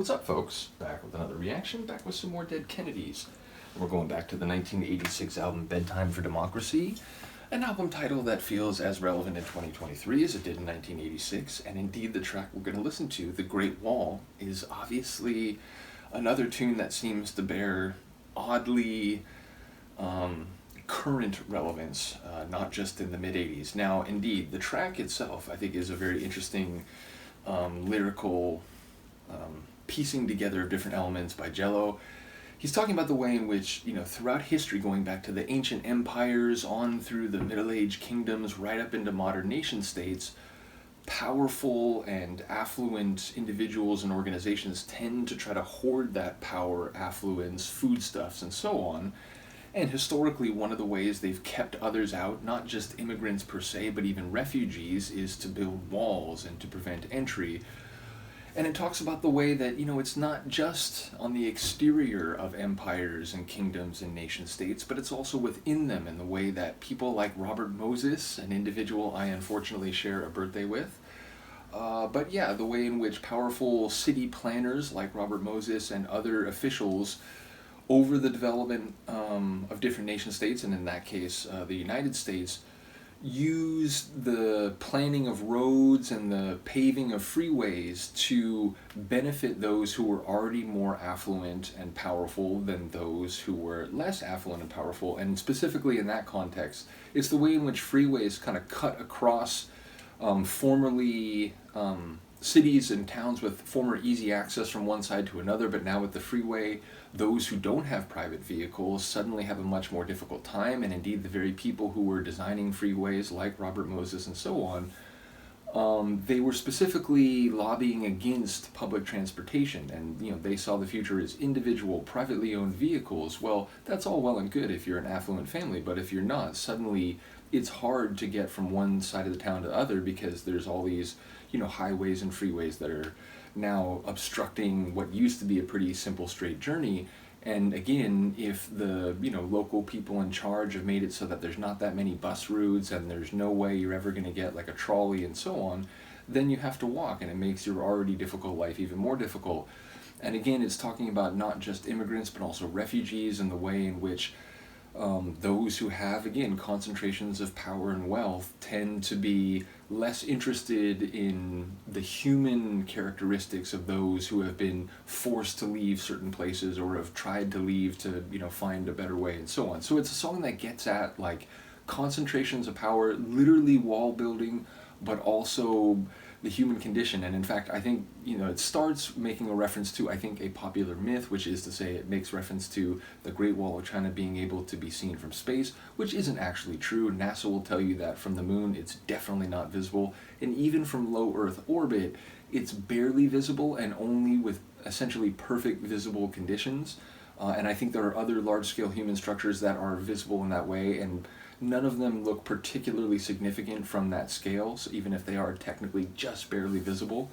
What's up, folks? Back with another reaction, back with some more Dead Kennedys. We're going back to the 1986 album Bedtime for Democracy, an album title that feels as relevant in 2023 as it did in 1986, and indeed the track we're going to listen to, The Great Wall, is obviously another tune that seems to bear oddly current relevance, not just in the mid-80s. Now, indeed, the track itself, I think, is a very interesting lyrical piecing together of different elements by Jello. He's talking about the way in which, throughout history, going back to the ancient empires, on through the Middle Age kingdoms, right up into modern nation states, powerful and affluent individuals and organizations tend to try to hoard that power, affluence, foodstuffs, and so on. And historically, one of the ways they've kept others out, not just immigrants per se, but even refugees, is to build walls and to prevent entry. And it talks about the way that, it's not just on the exterior of empires and kingdoms and nation states, but it's also within them, in the way that people like Robert Moses, an individual I unfortunately share a birthday with, but yeah, the way in which powerful city planners like Robert Moses and other officials over the development of different nation states, and in that case, the United States, use the planning of roads and the paving of freeways to benefit those who were already more affluent and powerful than those who were less affluent and powerful. And specifically in that context, it's the way in which freeways kind of cut across formerly cities and towns with former easy access from one side to another, but now with the freeway, those who don't have private vehicles suddenly have a much more difficult time. And indeed, the very people who were designing freeways, like Robert Moses and so on, they were specifically lobbying against public transportation. And they saw the future as individual, privately owned vehicles. Well, that's all well and good if you're an affluent family, but if you're not, suddenly it's hard to get from one side of the town to the other, because there's all these highways and freeways that are now obstructing what used to be a pretty simple straight journey. And again, if the local people in charge have made it so that there's not that many bus routes and there's no way you're ever going to get like a trolley and so on, then you have to walk, and it makes your already difficult life even more difficult. And again, it's talking about not just immigrants but also refugees, and the way in which those who have, again, concentrations of power and wealth tend to be less interested in the human characteristics of those who have been forced to leave certain places or have tried to leave to, find a better way and so on. So it's a song that gets at like concentrations of power, literally wall building, but also the human condition. And in fact, I think, it starts making a reference to, I think, a popular myth, which is to say it makes reference to the Great Wall of China being able to be seen from space, which isn't actually true. NASA will tell you that from the moon, it's definitely not visible. And even from low Earth orbit, it's barely visible, and only with essentially perfect visible conditions. And I think there are other large-scale human structures that are visible in that way, and none of them look particularly significant from that scale, so even if they are technically just barely visible.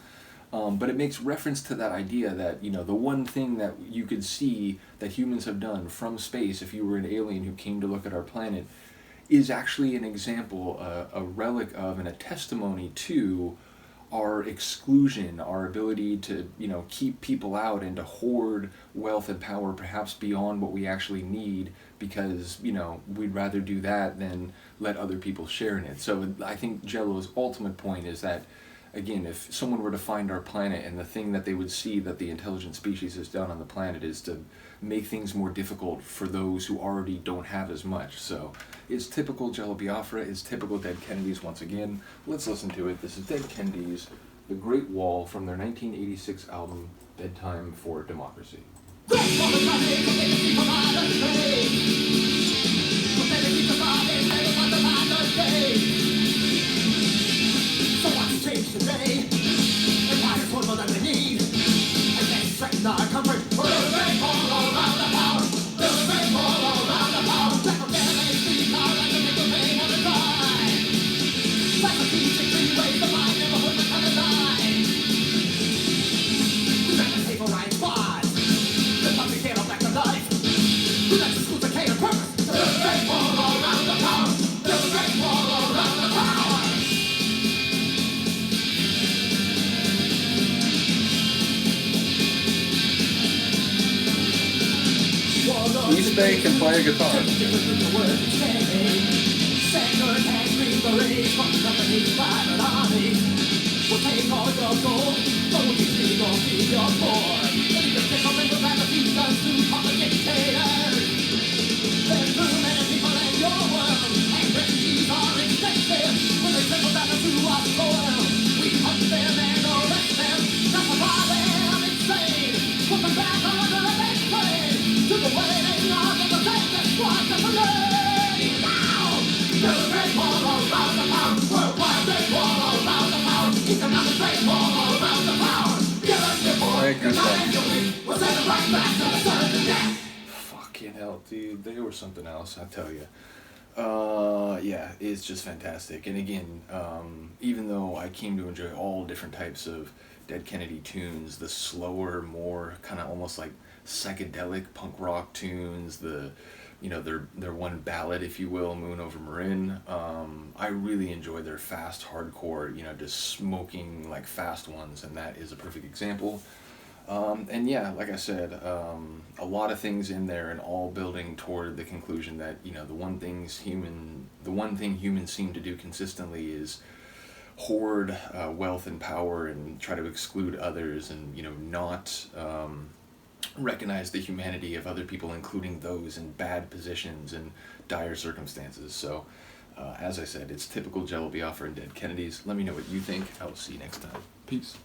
But it makes reference to that idea that, the one thing that you could see that humans have done from space, if you were an alien who came to look at our planet, is actually an example, a relic of, and a testimony to our exclusion, our ability to, keep people out and to hoard wealth and power perhaps beyond what we actually need, because, we'd rather do that than let other people share in it. So I think Jello's ultimate point is that, again, if someone were to find our planet, and the thing that they would see that the intelligent species has done on the planet is to make things more difficult for those who already don't have as much. So it's typical Jello Biafra, it's typical Dead Kennedys once again. Let's listen to it. This is Dead Kennedys, The Great Wall, from their 1986 album, Bedtime for Democracy. So what's changed today? Empires more than we need, and they threaten our comfort. We're a great wall all around the power. We're a great wall all around the power. Black of their age, green power, and the nickel they want to die. Like a piece of tree, waves the mind, never put the color line. We like to vaporize squads. The public can't back to life. We like to school decay and purpose. We're a great wall all around the power. We're a great wall all around the power. East Bay can play a guitar. We'll take all your gold, don't you see, don't feed your poor. Then you can take a little bit of these guns to call a dictator. There's too many people in your world, and refugees are expensive. When they trickle down into our soil, we hunt them and arrest them. Justify them insane, put them back under a bed plane. To the waiting on the same that squads of the rain. Now, there's a great war around the town, worldwide great war around the town. Economic great war around the power. Give us your voice, we'll send them right back to the sun of death. Fucking hell, dude, they were something else, I tell you. Yeah, it's just fantastic. And again, even though I came to enjoy all different types of Dead Kennedy tunes, the slower, more kind of almost like psychedelic punk rock tunes, their one ballad, if you will, Moon Over Marin. I really enjoy their fast hardcore, just smoking like fast ones, and that is a perfect example. And yeah, like I said, a lot of things in there, and all building toward the conclusion that the one thing humans seem to do consistently is hoard wealth and power and try to exclude others, and not recognize the humanity of other people, including those in bad positions and dire circumstances. So, as I said, it's typical Jello Biafra and Dead Kennedys. Let me know what you think. I will see you next time. Peace.